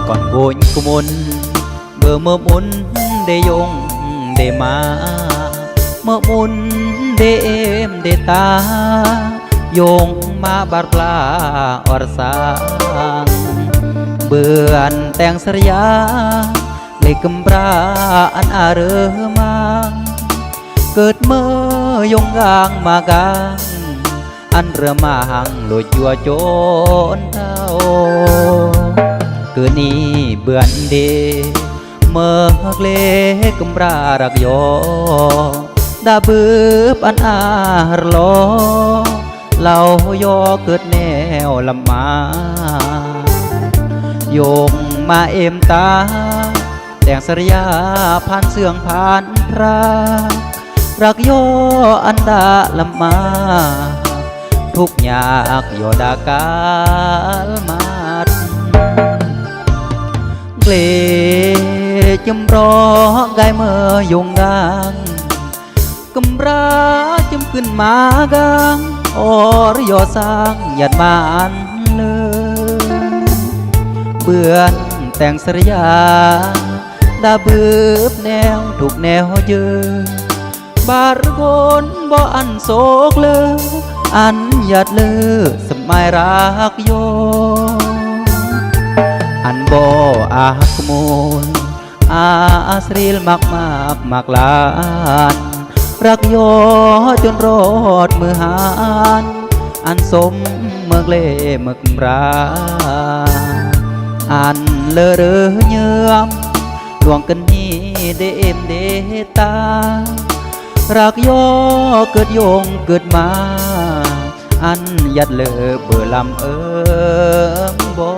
còn buồn của muốn bờ mơ muốn để dùng để mà mơ muốn để em để ta dùng mà bạt pla or sang bươn teng seryaเลยกำราอันอาเรมังเกิดเมื่อยงกางมากางอันเรือมาหังโลดยัวโจนเท่าคือนี้เบื่อนเดเมื่อเลกำรารักโยดาบืบอันอาร์โลเหล่าโยเกิดแนวลำมาโยงมาเอ็มตาแต่งสริยาผ่านเสื่องผ่านพระรักโยอันดาลำมาทุกอยากโยดากาลมาดเกลจำรอกายเมื่อยงกางกำราจำขึ้นมากางอรโยสร้างหยัดมาอันเลยเบื่อแต่งสริยาดาบืบแนวถูกแนวเยอะบาร์โกนบ่อันโศกเลยอันหยัดเลือสมัยรักโยอันบ่อาขโมยอาสรีลมากลานรักโยจนรอดมือหานอันสมเมื่อเล่เมื่อกราอันเลอเรอเยื่อมดวงกันนี้เดเอ็มเดตารักโยเกิดโยงเกิดมาอันยัดเลอเบื่อลำเอิมบ่